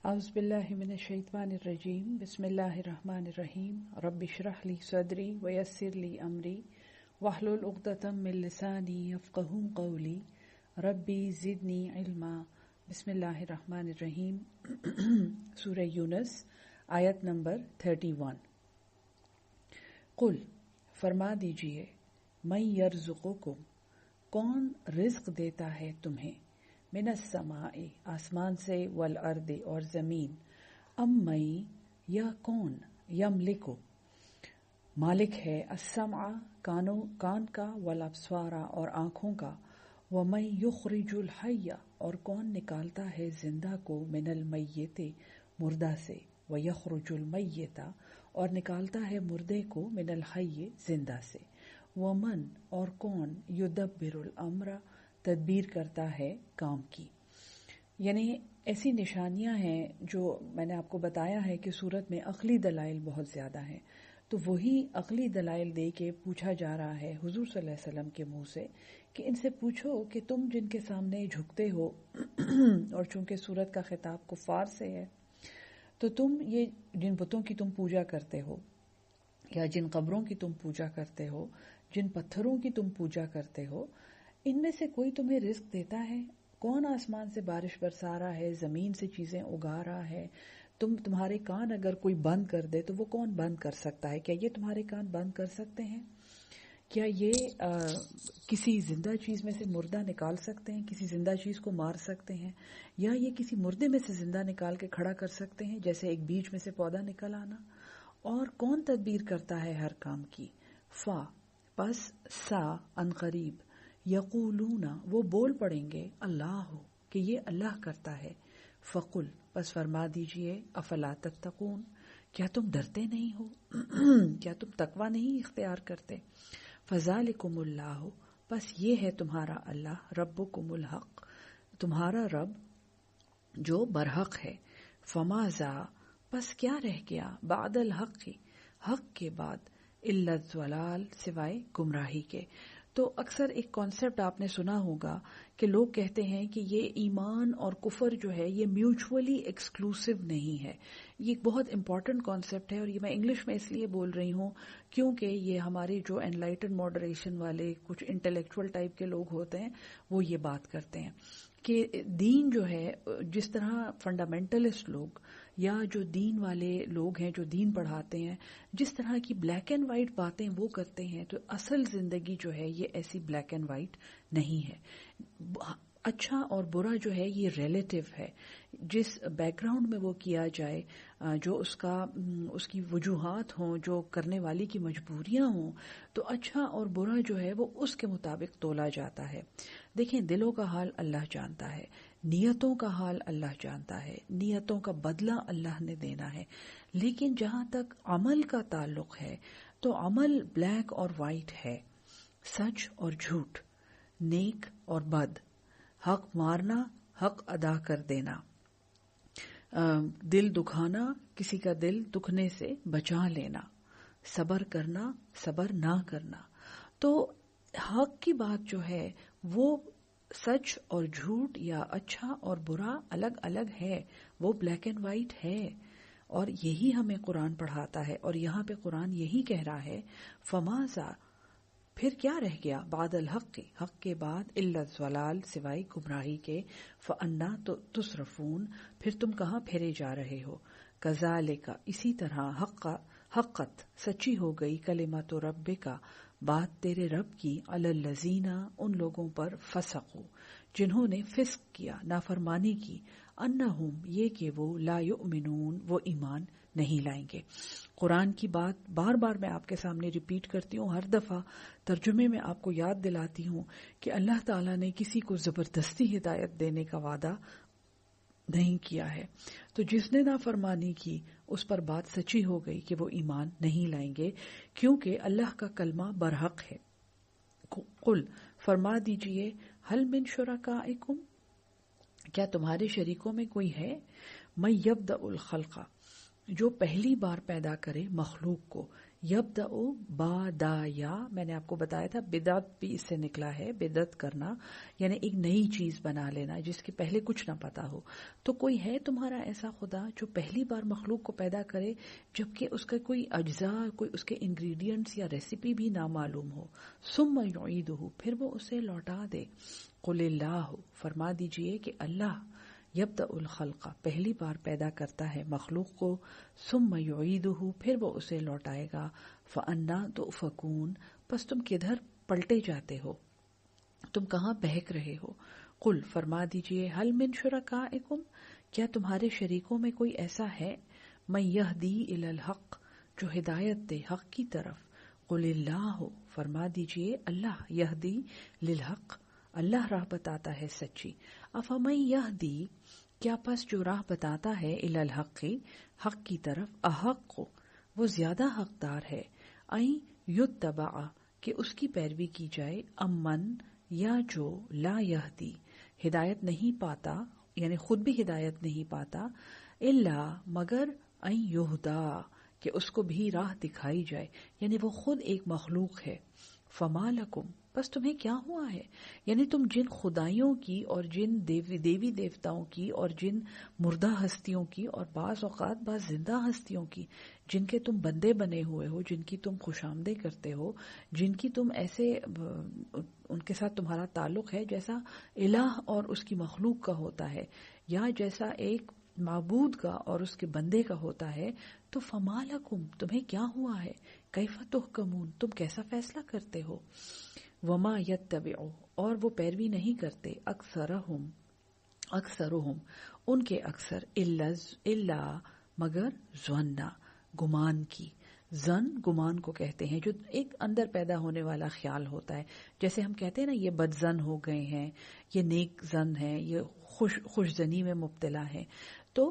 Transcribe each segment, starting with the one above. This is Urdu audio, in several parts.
أعوذ بالله من الشيطان الرجيم بسم الله الرحمن الرحيم رب اشرح لي صدري ويسر لي أمري واحلل عقدة من لساني يفقهوا قولي ربي زدني علما بسم الله الرحمن الرحيم سورہ یونس آیت نمبر 31 قل فرما دیجئے من یرزقکم کون رزق دیتا ہے تمہیں من السماء آسمان سے والارض اور زمین ام مئی یا کون یملکو مالک ہے السمع کان کا والابصار اور آنکھوں کا ومن یخرج الحی اور کون نکالتا ہے زندہ کو من المیت مردہ سے ویخرج المیت اور نکالتا ہے مردے کو من الحی زندہ سے ومن اور کون یدبر الامر تدبیر کرتا ہے کام کی. یعنی ایسی نشانیاں ہیں جو میں نے آپ کو بتایا ہے کہ سورت میں عقلی دلائل بہت زیادہ ہیں، تو وہی عقلی دلائل دے کے پوچھا جا رہا ہے حضور صلی اللہ علیہ وسلم کے منہ سے کہ ان سے پوچھو کہ تم جن کے سامنے جھکتے ہو اور چونکہ سورت کا خطاب کفار سے ہے تو تم یہ جن بتوں کی تم پوجا کرتے ہو یا جن قبروں کی تم پوجا کرتے ہو، جن پتھروں کی تم پوجا کرتے ہو، ان میں سے کوئی تمہیں رزق دیتا ہے؟ کون آسمان سے بارش برسا رہا ہے، زمین سے چیزیں اگا رہا ہے؟ تمہارے کان اگر کوئی بند کر دے تو وہ کون بند کر سکتا ہے؟ کیا یہ تمہارے کان بند کر سکتے ہیں؟ کیا یہ کسی زندہ چیز میں سے مردہ نکال سکتے ہیں، کسی زندہ چیز کو مار سکتے ہیں، یا یہ کسی مردے میں سے زندہ نکال کے کھڑا کر سکتے ہیں جیسے ایک بیج میں سے پودا نکل آنا؟ اور کون تدبیر کرتا ہے ہر کام کی؟ فا پس سا ان قریب یقولون وہ بول پڑیں گے اللہ کہ یہ اللہ کرتا ہے. فقل پس فرما دیجئے افلا تتقون کیا تم ڈرتے نہیں ہو، کیا تم تقوی نہیں اختیار کرتے؟ فذالکم اللہ پس یہ ہے تمہارا اللہ، ربکم الحق تمہارا رب جو برحق ہے. فماذا پس کیا رہ گیا بعد الحق حق کے بعد الا الضلال سوائے گمراہی کے. تو اکثر ایک کانسیپٹ آپ نے سنا ہوگا کہ لوگ کہتے ہیں کہ یہ ایمان اور کفر جو ہے یہ میوچولی ایکسکلوسیو نہیں ہے. یہ ایک بہت امپورٹنٹ کانسیپٹ ہے اور یہ میں انگلش میں اس لیے بول رہی ہوں کیونکہ یہ ہمارے جو انلائٹن ماڈریشن والے کچھ انٹلیکچوئل ٹائپ کے لوگ ہوتے ہیں وہ یہ بات کرتے ہیں کہ دین جو ہے جس طرح فنڈامنٹلسٹ لوگ یا جو دین والے لوگ ہیں جو دین پڑھاتے ہیں جس طرح کی بلیک اینڈ وائٹ باتیں وہ کرتے ہیں تو اصل زندگی جو ہے یہ ایسی بلیک اینڈ وائٹ نہیں ہے. اچھا اور برا جو ہے یہ ریلیٹیو ہے. جس بیک گراؤنڈ میں وہ کیا جائے، جو اس کی وجوہات ہوں، جو کرنے والی کی مجبوریاں ہوں، تو اچھا اور برا جو ہے وہ اس کے مطابق تولا جاتا ہے. دیکھیں دلوں کا حال اللہ جانتا ہے، نیتوں کا حال اللہ جانتا ہے، نیتوں کا بدلہ اللہ نے دینا ہے. لیکن جہاں تک عمل کا تعلق ہے تو عمل بلیک اور وائٹ ہے، سچ اور جھوٹ، نیک اور بد، حق مارنا، حق ادا کر دینا، دل دکھانا، کسی کا دل دکھنے سے بچا لینا، صبر کرنا، صبر نہ کرنا. تو حق کی بات جو ہے وہ سچ اور جھوٹ یا اچھا اور برا الگ الگ ہے، وہ بلیک اینڈ وائٹ ہے. اور یہی ہمیں قرآن پڑھاتا ہے اور یہاں پہ قرآن یہی کہہ رہا ہے فماذا پھر کیا رہ گیا بعد الحق حق کے بعد الا الضلال سوائے گمراہی کے. فانا تصرفون پھر تم کہاں پھیرے جا رہے ہو. کذالک اسی طرح حقت سچی ہو گئی کلمت ربک بات تیرے رب کی علی الذین ان لوگوں پر فسقوا جنہوں نے فسق کیا، نافرمانی کی، انہم یہ کہ وہ لا یؤمنون وہ ایمان نہیں لائیں گے. قرآن کی بات بار بار میں آپ کے سامنے ریپیٹ کرتی ہوں، ہر دفعہ ترجمے میں آپ کو یاد دلاتی ہوں کہ اللہ تعالیٰ نے کسی کو زبردستی ہدایت دینے کا وعدہ نہیں کیا ہے. تو جس نے نافرمانی کی اس پر بات سچی ہو گئی کہ وہ ایمان نہیں لائیں گے کیونکہ اللہ کا کلمہ برحق ہے. قل فرما دیجئے هل من شرکائکم کیا تمہارے شریکوں میں کوئی ہے من یبدأ الخلق جو پہلی بار پیدا کرے مخلوق کو، یبدأ با دا یا، میں نے آپ کو بتایا تھا بدعت بھی اس سے نکلا ہے، بدعت کرنا یعنی ایک نئی چیز بنا لینا جس کے پہلے کچھ نہ پتا ہو. تو کوئی ہے تمہارا ایسا خدا جو پہلی بار مخلوق کو پیدا کرے جبکہ اس کا کوئی اجزاء، کوئی اس کے انگریڈینٹس یا ریسیپی بھی نہ معلوم ہو. ثم یعیدہ، پھر وہ اسے لوٹا دے. قل اللہ، فرما دیجئے کہ اللہ یبدأ الخلق، پہلی بار پیدا کرتا ہے مخلوق کو. ثم یعیدہ، پھر وہ اسے لوٹائے گا. فأنا تؤفکون، پس تم کدھر پلٹے جاتے ہو، تم کہاں بہک رہے ہو. قل، فرما دیجئے حل من شرکائکم، کیا تمہارے شریکوں میں کوئی ایسا ہے من یہدی الی الحق، جو ہدایت دے حق کی طرف. قل اللہ، فرما دیجئے اللہ یہدی للحق، اللہ راہ بتاتا ہے سچی. افمن یہدی، کیا پس جو راہ بتاتا ہے الی الحق، حق کی طرف، احق، وہ زیادہ حقدار ہے. این یتبع، کہ اس کی پیروی کی جائے. امن، یا جو لا یہدی، ہدایت نہیں پاتا یعنی خود بھی ہدایت نہیں پاتا. الا، مگر، این یہدا، کہ اس کو بھی راہ دکھائی جائے یعنی وہ خود ایک مخلوق ہے. فما لکم، بس تمہیں کیا ہوا ہے، یعنی تم جن خدائیوں کی اور جن دیوی دیوتاؤں کی اور جن مردہ ہستیوں کی اور بعض اوقات بعض زندہ ہستیوں کی جن کے تم بندے بنے ہوئے ہو، جن کی تم خوش آمدید کرتے ہو، جن کی تم ایسے ان کے ساتھ تمہارا تعلق ہے جیسا الہ اور اس کی مخلوق کا ہوتا ہے، یا جیسا ایک معبود کا اور اس کے بندے کا ہوتا ہے. تو فما لکم، تمہیں کیا ہوا ہے، کیف تحکمون، تم کیسا فیصلہ کرتے ہو. وما یتبع، اور وہ پیروی نہیں کرتے، اکثرہم ان کے اکثر، الا مگر، ظنا، گمان کی. زن گمان کو کہتے ہیں جو ایک اندر پیدا ہونے والا خیال ہوتا ہے. جیسے ہم کہتے ہیں نا یہ بد زن ہو گئے ہیں، یہ نیک زن ہے، یہ خوش زنی میں مبتلا ہے. تو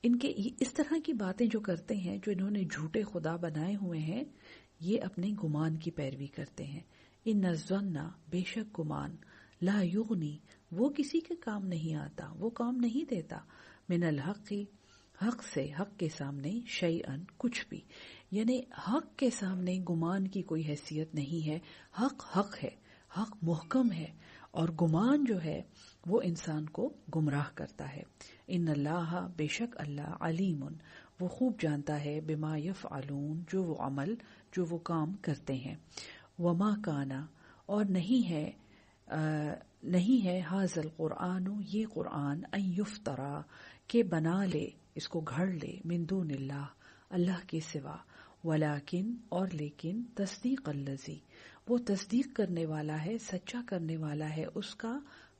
ان کے اس طرح کی باتیں جو کرتے ہیں، جو انہوں نے جھوٹے خدا بنائے ہوئے ہیں، یہ اپنے گمان کی پیروی کرتے ہیں. ان الظن، بے شک گمان، لا یغنی، وہ کسی کے کام نہیں آتا، وہ کام نہیں دیتا. من الحق، حق سے، حق کے سامنے، شیئن، کچھ بھی. یعنی حق کے سامنے گمان کی کوئی حیثیت نہیں ہے. حق حق ہے، حق محکم ہے، اور گمان جو ہے وہ انسان کو گمراہ کرتا ہے. ان اللہ، بے شک اللہ، علیم، وہ خوب جانتا ہے، بما یفعلون، جو وہ عمل، جو وہ کام کرتے ہیں. وما کانا، اور نہیں ہے حاذ القرآن، یہ قرآن، ان یفترا، کہ بنا لے، اس کو گھڑ لے، من دون اللہ، اللہ کے سوا. ولیکن، اور لیکن، تصدیق الذی، وہ تصدیق کرنے والا ہے، سچا کرنے والا ہے اس کا،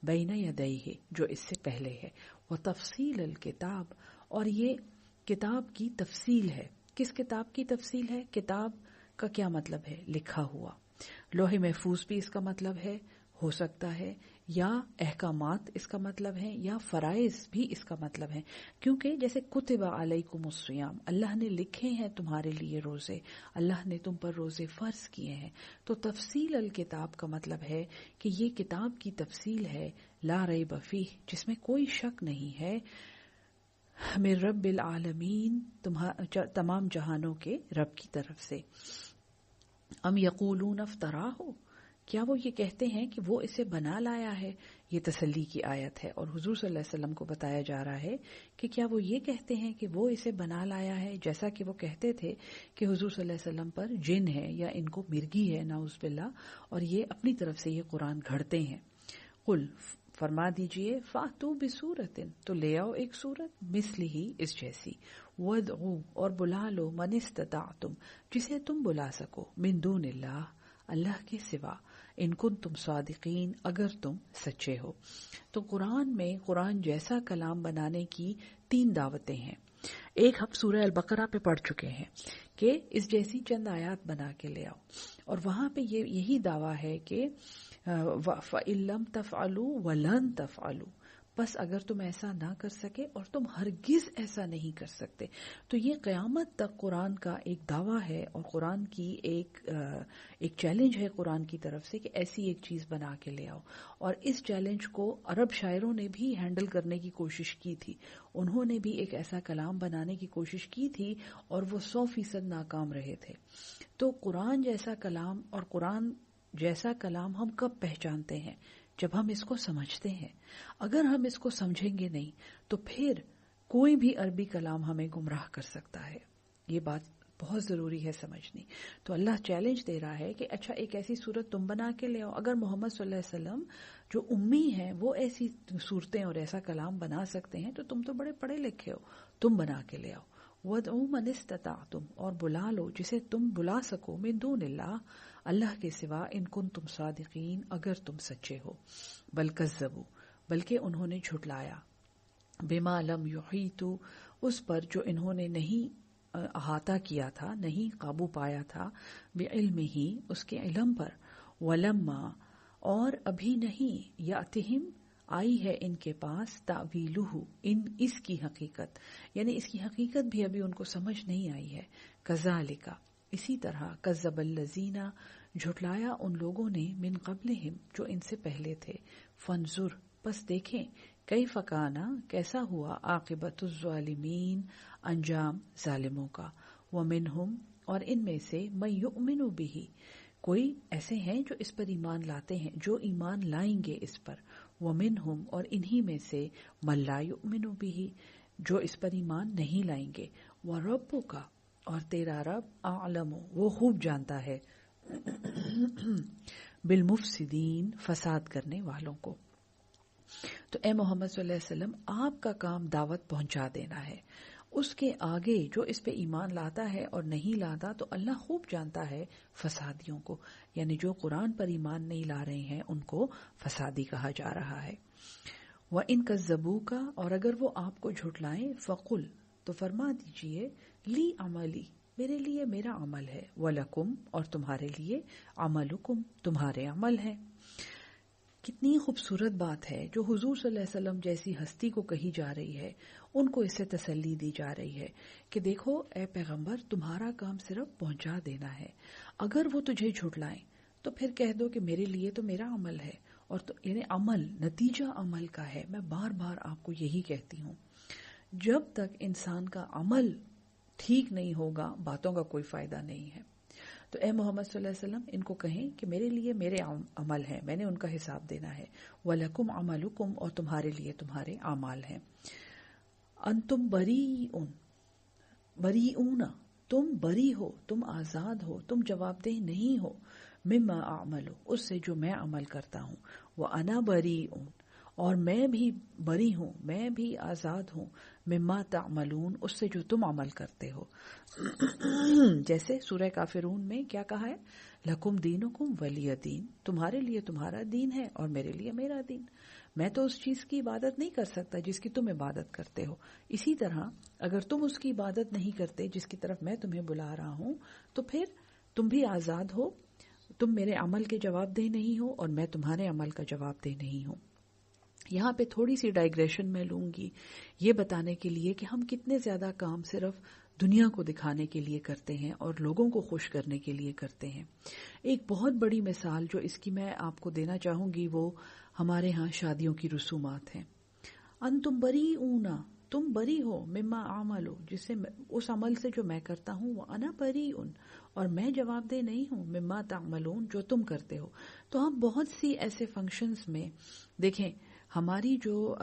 بین یدیہ، جو اس سے پہلے ہے. وتفصیل الکتاب، اور یہ کتاب کی تفصیل ہے. کس کتاب کی تفصیل ہے؟ کتاب کا کیا مطلب ہے؟ لکھا ہوا. لوح محفوظ بھی اس کا مطلب ہے، ہو سکتا ہے، یا احکامات اس کا مطلب ہے، یا فرائض بھی اس کا مطلب ہے. کیونکہ جیسے کتب علیکم الصیام، اللہ نے لکھے ہیں تمہارے لیے روزے، اللہ نے تم پر روزے فرض کیے ہیں. تو تفصیل الکتاب کا مطلب ہے کہ یہ کتاب کی تفصیل ہے، لا ریب فیہ، جس میں کوئی شک نہیں ہے، من رب العالمین، تمام جہانوں کے رب کی طرف سے. ام یقولون افتراہ، کیا وہ یہ کہتے ہیں کہ وہ اسے بنا لایا ہے؟ یہ تسلی کی آیت ہے، اور حضور صلی اللہ علیہ وسلم کو بتایا جا رہا ہے کہ کیا وہ یہ کہتے ہیں کہ وہ اسے بنا لایا ہے، جیسا کہ وہ کہتے تھے کہ حضور صلی اللہ علیہ وسلم پر جن ہے یا ان کو مرگی ہے، نعوذ باللہ، اور یہ اپنی طرف سے یہ قرآن گھڑتے ہیں. قل، فرما دیجئے، فاتو بسورت، تو لے آؤ ایک سورت، مثلہ، اس جیسی، ودعو، اور بلا لو، من استطعتم، جسے تم بلا سکو، من دون اللہ، اللہ کے سوا، ان کنتم صادقین، اگر تم سچے ہو. تو قرآن میں قرآن جیسا کلام بنانے کی 3 دعوتیں ہیں. ایک ہم سورہ البقرہ پہ پڑھ چکے ہیں کہ اس جیسی چند آیات بنا کے لے آؤ، اور وہاں پہ یہی دعویٰ ہے کہ فَإِن لَّمْ تَفْعَلُوا وَلَن تَفْعَلُوا، بس اگر تم ایسا نہ کر سکے اور تم ہرگز ایسا نہیں کر سکتے. تو یہ قیامت تک قرآن کا ایک دعویٰ ہے اور قرآن کی ایک چیلنج ہے قرآن کی طرف سے کہ ایسی ایک چیز بنا کے لے آؤ. اور اس چیلنج کو عرب شاعروں نے بھی ہینڈل کرنے کی کوشش کی تھی. انہوں نے بھی ایک ایسا کلام بنانے کی کوشش کی تھی اور وہ 100% ناکام رہے تھے. تو قرآن جیسا کلام اور قرآن جیسا کلام ہم کب پہچانتے ہیں؟ جب ہم اس کو سمجھتے ہیں. اگر ہم اس کو سمجھیں گے نہیں تو پھر کوئی بھی عربی کلام ہمیں گمراہ کر سکتا ہے. یہ بات بہت ضروری ہے سمجھنی. تو اللہ چیلنج دے رہا ہے کہ اچھا ایک ایسی صورت تم بنا کے لے آؤ. اگر محمد صلی اللہ علیہ وسلم جو امی ہیں وہ ایسی صورتیں اور ایسا کلام بنا سکتے ہیں تو تم تو بڑے پڑھے لکھے ہو, تم بنا کے لے آؤ. وَادْعُوا مَنِ اسْتَطَعْتُمْ, اور بلا لو جسے تم بلا سکو, مِن دون اللہ, اللہ کے سوا, ان کنتم صادقین, اگر تم سچے ہو. بل کذبوا, بلکہ انہوں نے جھٹلایا, بما لم یحیطوا, اس پر جو انہوں نے نہیں احاطہ کیا تھا, نہیں قابو پایا تھا, بعلمہ, اس کے علم پر, ولما, اور ابھی نہیں, یاتہم, آئی ہے ان کے پاس, تاویلہ, اس کی حقیقت, یعنی اس کی حقیقت بھی ابھی ان کو سمجھ نہیں آئی ہے. کذالک, اسی طرح, کذب الذین, جھٹلایا ان لوگوں نے, من قبلہم, جو ان سے پہلے تھے, فانظر, پس دیکھیں, کیف کان, کیسا ہوا, عاقبۃ الظالمین, انجام ظالموں کا, ومنہم, اور ان میں سے, من یؤمن بہ, کوئی ایسے ہیں جو اس پر ایمان لاتے ہیں, جو ایمان لائیں گے اس پر, ومنہم, اور انہی میں سے, من لا یؤمن بہ, جو اس پر ایمان نہیں لائیں گے, وربک, اور تیرا رب, اعلم, وہ خوب جانتا ہے, بالمفسدین, فساد کرنے والوں کو. تو اے محمد صلی اللہ علیہ وسلم, آپ کا کام دعوت پہنچا دینا ہے. اس کے آگے جو اس پہ ایمان لاتا ہے اور نہیں لاتا تو اللہ خوب جانتا ہے فسادیوں کو, یعنی جو قرآن پر ایمان نہیں لا رہے ہیں ان کو فسادی کہا جا رہا ہے. وَإِن كَذَّبُوكَ, اور اگر وہ آپ کو جھٹلائیں, فَقُلْ, تو فرما دیجئے, لی عملی, میرے لیے میرا عمل ہے, وَلَكُمْ, اور تمہارے لیے, عملکم, تمہارے عمل ہے. کتنی خوبصورت بات ہے جو حضور صلی اللہ علیہ وسلم جیسی ہستی کو کہی جا رہی ہے. ان کو اس سے تسلی دی جا رہی ہے کہ دیکھو اے پیغمبر, تمہارا کام صرف پہنچا دینا ہے. اگر وہ تجھے جھٹلائیں تو پھر کہہ دو کہ میرے لیے تو میرا عمل ہے, اور تو یعنی عمل, نتیجہ عمل کا ہے. میں بار بار آپ کو یہی کہتی ہوں, جب تک انسان کا عمل ٹھیک نہیں ہوگا باتوں کا کوئی فائدہ نہیں ہے. تو اے محمد صلی اللہ علیہ وسلم, ان کو کہیں کہ میرے لیے میرے عمل ہیں, میں نے ان کا حساب دینا ہے. وَلَكُمْ عَمَلُكُمْ, اور تمہارے لیے تمہارے اعمال ہیں. انتم بریئون, تم بری ہو, تم آزاد ہو, تم جواب دہ نہیں ہو, مما اعمل, اس سے جو میں عمل کرتا ہوں. وَأَنَا بَرِيءٌ, اور میں بھی بری ہوں, میں بھی آزاد ہوں, مما تعملون, اس سے جو تم عمل کرتے ہو. جیسے سورہ کافرون میں کیا کہا ہے, لکم دینکم ولی دین, تمہارے لیے تمہارا دین ہے اور میرے لیے میرا دین. میں تو اس چیز کی عبادت نہیں کر سکتا جس کی تم عبادت کرتے ہو. اسی طرح اگر تم اس کی عبادت نہیں کرتے جس کی طرف میں تمہیں بلا رہا ہوں تو پھر تم بھی آزاد ہو, تم میرے عمل کے جواب دہ نہیں ہو اور میں تمہارے عمل کا جواب دہ نہیں ہوں. یہاں پہ تھوڑی سی ڈائگریشن میں لوں گی یہ بتانے کے لیے کہ ہم کتنے زیادہ کام صرف دنیا کو دکھانے کے لیے کرتے ہیں اور لوگوں کو خوش کرنے کے لیے کرتے ہیں. ایک بہت بڑی مثال جو اس کی میں آپ کو دینا چاہوں گی وہ ہمارے ہاں شادیوں کی رسومات ہیں. انتم بریئون, تم بری ہو, مما اعملو, جس سے اس عمل سے جو میں کرتا ہوں, وہ انا بریئون, اور میں جواب دہ نہیں ہوں, مما تعملون, جو تم کرتے ہو. تو ہم بہت سی ایسے فنکشنز میں دیکھیں, ہماری جو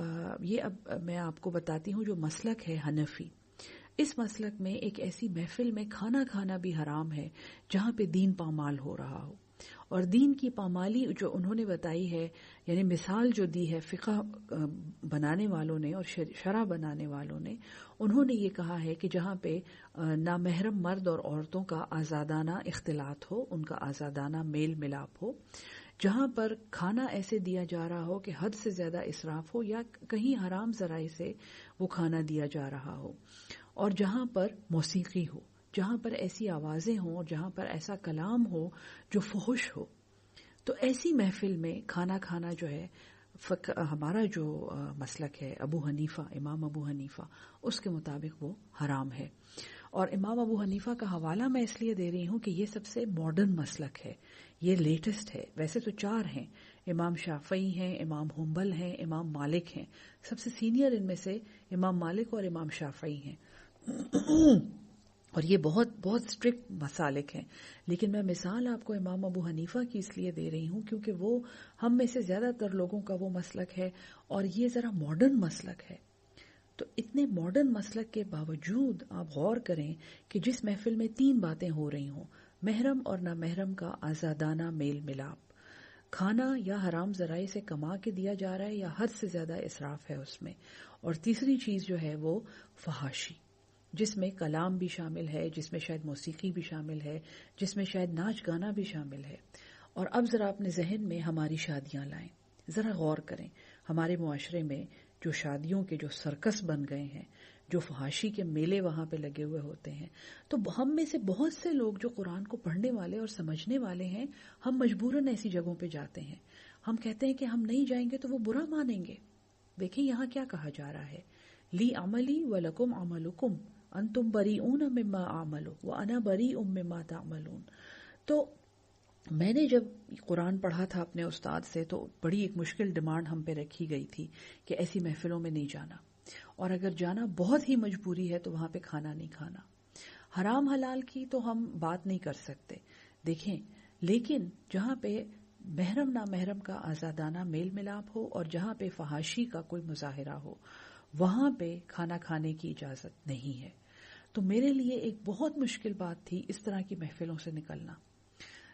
یہ اب میں آپ کو بتاتی ہوں جو مسلک ہے حنفی, اس مسلک میں ایک ایسی محفل میں کھانا کھانا بھی حرام ہے جہاں پہ دین پامال ہو رہا ہو. اور دین کی پامالی جو انہوں نے بتائی ہے, یعنی مثال جو دی ہے فقہ بنانے والوں نے اور شرع بنانے والوں نے, انہوں نے یہ کہا ہے کہ جہاں پہ نامحرم مرد اور عورتوں کا آزادانہ اختلاط ہو, ان کا آزادانہ میل ملاپ ہو, جہاں پر کھانا ایسے دیا جا رہا ہو کہ حد سے زیادہ اسراف ہو یا کہیں حرام ذرائع سے وہ کھانا دیا جا رہا ہو, اور جہاں پر موسیقی ہو, جہاں پر ایسی آوازیں ہوں اور جہاں پر ایسا کلام ہو جو فحش ہو, تو ایسی محفل میں کھانا کھانا جو ہے ہمارا جو مسلک ہے ابو حنیفہ، امام ابو حنیفہ، اس کے مطابق وہ حرام ہے. اور امام ابو حنیفہ کا حوالہ میں اس لیے دے رہی ہوں کہ یہ سب سے ماڈرن مسلک ہے، یہ لیٹسٹ ہے. ویسے تو 4 ہیں، امام شافعی ہیں، امام حنبل ہیں، امام مالک ہیں. سب سے سینئر ان میں سے امام مالک اور امام شافعی ہیں. اور یہ بہت بہت اسٹرکٹ مسالک ہیں. لیکن میں مثال آپ کو امام ابو حنیفہ کی اس لیے دے رہی ہوں کیونکہ وہ ہم میں سے زیادہ تر لوگوں کا وہ مسلک ہے اور یہ ذرا ماڈرن مسلک ہے. تو اتنے ماڈرن مسلک کے باوجود آپ غور کریں کہ جس محفل میں 3 باتیں ہو رہی ہوں، محرم اور نامحرم کا آزادانہ میل ملاپ، کھانا یا حرام ذرائع سے کما کے دیا جا رہا ہے یا حد سے زیادہ اسراف ہے اس میں، اور تیسری چیز جو ہے وہ فحاشی، جس میں کلام بھی شامل ہے، جس میں شاید موسیقی بھی شامل ہے، جس میں شاید ناچ گانا بھی شامل ہے. اور اب ذرا اپنے ذہن میں ہماری شادیاں لائیں، ذرا غور کریں. ہمارے معاشرے میں جو شادیوں کے جو سرکس بن گئے ہیں، جو فحاشی کے میلے وہاں پہ لگے ہوئے ہوتے ہیں، تو ہم میں سے بہت سے لوگ جو قرآن کو پڑھنے والے اور سمجھنے والے ہیں، ہم مجبوراً ایسی جگہوں پہ جاتے ہیں. ہم کہتے ہیں کہ ہم نہیں جائیں گے تو وہ برا مانیں گے. دیکھیں یہاں کیا کہا جا رہا ہے، لی عملی ولکم عملکم انتم بریئون مما اعمل وانا بریء مما تعملون. تو میں نے جب قرآن پڑھا تھا اپنے استاد سے تو بڑی ایک مشکل ڈیمانڈ ہم پہ رکھی گئی تھی کہ ایسی محفلوں میں نہیں جانا، اور اگر جانا بہت ہی مجبوری ہے تو وہاں پہ کھانا نہیں کھانا. حرام حلال کی تو ہم بات نہیں کر سکتے دیکھیں، لیکن جہاں پہ محرم نامحرم کا آزادانہ میل ملاپ ہو اور جہاں پہ فحاشی کا کوئی مظاہرہ ہو، وہاں پہ کھانا کھانے کی اجازت نہیں ہے. تو میرے لیے ایک بہت مشکل بات تھی اس طرح کی محفلوں سے نکلنا.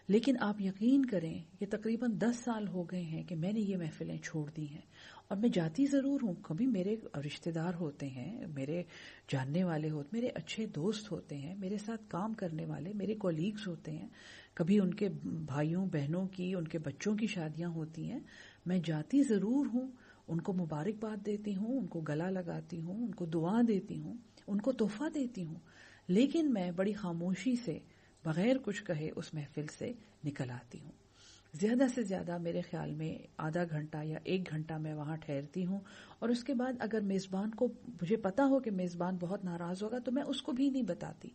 لیکن آپ یقین کریں یہ تقریباً 10 سال ہو گئے ہیں کہ میں نے یہ محفلیں چھوڑ دی ہیں، اور میں جاتی ضرور ہوں. کبھی میرے رشتہ دار ہوتے ہیں، میرے جاننے والے ہوتے، میرے اچھے دوست ہوتے ہیں، میرے ساتھ کام کرنے والے میرے کولیگز ہوتے ہیں، کبھی ان کے بھائیوں بہنوں کی، ان کے بچوں کی شادیاں ہوتی ہیں. میں جاتی ضرور ہوں، ان کو مبارکباد دیتی ہوں، ان کو گلا لگاتی ہوں، ان کو دعا دیتی ہوں، ان کو تحفہ دیتی ہوں. لیکن میں بڑی خاموشی سے بغیر کچھ کہے اس محفل سے نکل آتی ہوں. زیادہ سے زیادہ میرے خیال میں آدھا گھنٹہ یا 1 گھنٹہ میں وہاں ٹھہرتی ہوں، اور اس کے بعد اگر میزبان کو مجھے پتا ہو کہ میزبان بہت ناراض ہوگا تو میں اس کو بھی نہیں بتاتی.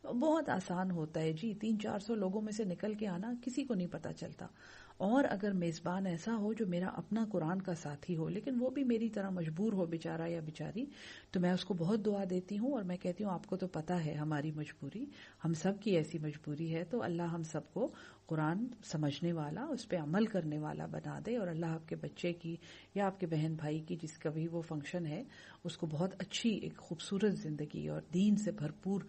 بہت آسان ہوتا ہے جی، 300-400 لوگوں میں سے نکل کے آنا کسی کو نہیں پتا چلتا. اور اگر میزبان ایسا ہو جو میرا اپنا قرآن کا ساتھی ہو لیکن وہ بھی میری طرح مجبور ہو بیچارہ یا بیچاری، تو میں اس کو بہت دعا دیتی ہوں اور میں کہتی ہوں آپ کو تو پتا ہے ہماری مجبوری، ہم سب کی ایسی مجبوری ہے، تو اللہ ہم سب کو قرآن سمجھنے والا، اس پہ عمل کرنے والا بنا دے، اور اللہ آپ کے بچے کی یا آپ کے بہن بھائی کی جس کا بھی وہ فنکشن ہے اس کو بہت اچھی ایک خوبصورت زندگی اور دین سے بھرپور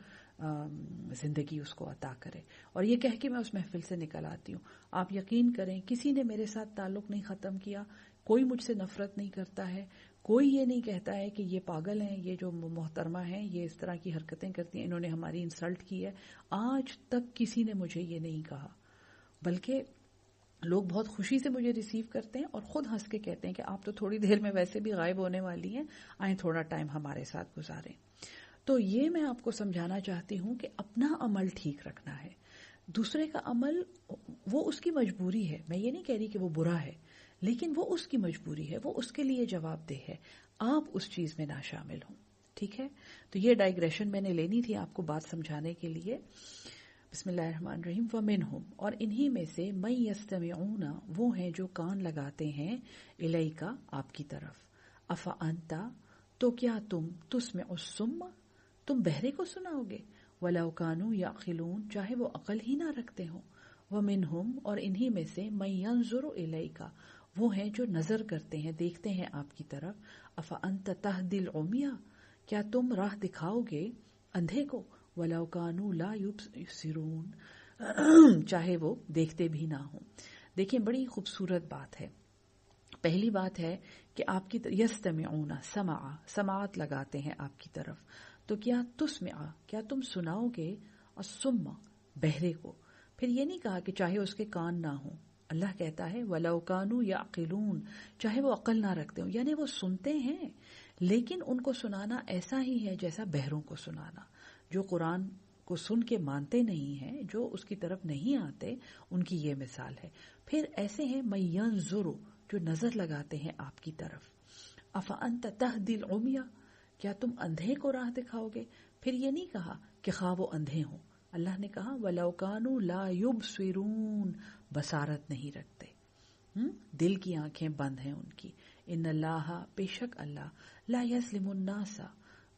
زندگی اس کو عطا کرے. اور یہ کہہ کے میں اس محفل سے نکل آتی ہوں. آپ یقین کریں کسی نے میرے ساتھ تعلق نہیں ختم کیا، کوئی مجھ سے نفرت نہیں کرتا ہے، کوئی یہ نہیں کہتا ہے کہ یہ پاگل ہیں، یہ جو محترمہ ہیں یہ اس طرح کی حرکتیں کرتی ہیں، انہوں نے ہماری انسلٹ کی ہے. آج تک کسی نے مجھے یہ نہیں کہا، بلکہ لوگ بہت خوشی سے مجھے ریسیو کرتے ہیں اور خود ہنس کے کہتے ہیں کہ آپ تو تھوڑی دیر میں ویسے بھی غائب ہونے والی ہیں، آئیں تھوڑا ٹائم ہمارے ساتھ گزاریں. تو یہ میں آپ کو سمجھانا چاہتی ہوں کہ اپنا عمل ٹھیک رکھنا ہے، دوسرے کا عمل وہ اس کی مجبوری ہے. میں یہ نہیں کہہ رہی کہ وہ برا ہے، لیکن وہ اس کی مجبوری ہے، وہ اس کے لیے جواب دہ ہے. آپ اس چیز میں نہ شامل ہوں، ٹھیک ہے؟ تو یہ ڈائگریشن میں نے لینی تھی آپ کو بات سمجھانے کے لیے. بسم اللہ الرحمن الرحیم. ومنہم، اور انہی میں سے من یستمعون، وہ ہیں جو کان لگاتے ہیں، الیک، آپ کی طرف. افانت، تو کیا تم، تسمع الصم، تم بہرے کو سناؤ گے، ولو کانوا یعقلون، چاہے وہ عقل ہی نہ رکھتے ہوں. ومنہم، اور انہی میں سے من ینظر الیک، وہ ہیں جو نظر کرتے ہیں، دیکھتے ہیں آپ کی طرف. افانت تہدی العمی، کیا تم راہ دکھاؤ گے اندھے کو، ولو کانوا لا یبصرون، چاہے وہ دیکھتے بھی نہ ہوں. دیکھیں بڑی خوبصورت بات ہے. پہلی بات ہے کہ آپ کی یستمعون، سماعت لگاتے ہیں آپ کی طرف. تو کیا تسمع، کیا تم سناؤ گے الصم، بہرے کو. پھر یہ نہیں کہا کہ چاہے اس کے کان نہ ہوں، اللہ کہتا ہے وَلَوْ كَانُوا يَعْقِلُونَ، چاہے وہ عقل نہ رکھتے ہوں، یعنی وہ سنتے ہیں لیکن ان کو سنانا ایسا ہی ہے جیسا بہروں کو سنانا. جو قرآن کو سن کے مانتے نہیں ہیں، جو اس کی طرف نہیں آتے، ان کی یہ مثال ہے. پھر ایسے ہیں مَن يَنظُرُ، جو نظر لگاتے ہیں آپ کی طرف. افانت تہدی العمی، کیا تم اندھے کو راہ دکھاؤ گے؟ پھر یہ نہیں کہا کہ خواہ وہ اندھے ہوں، اللہ نے کہا وَلَوْ كَانُوا لَا يُبْصِرُونَ، بصارت نہیں رکھتے، دل کی آنکھیں بند ہیں ان کی. ان اللہ، بے شک اللہ، لا یظلم الناس،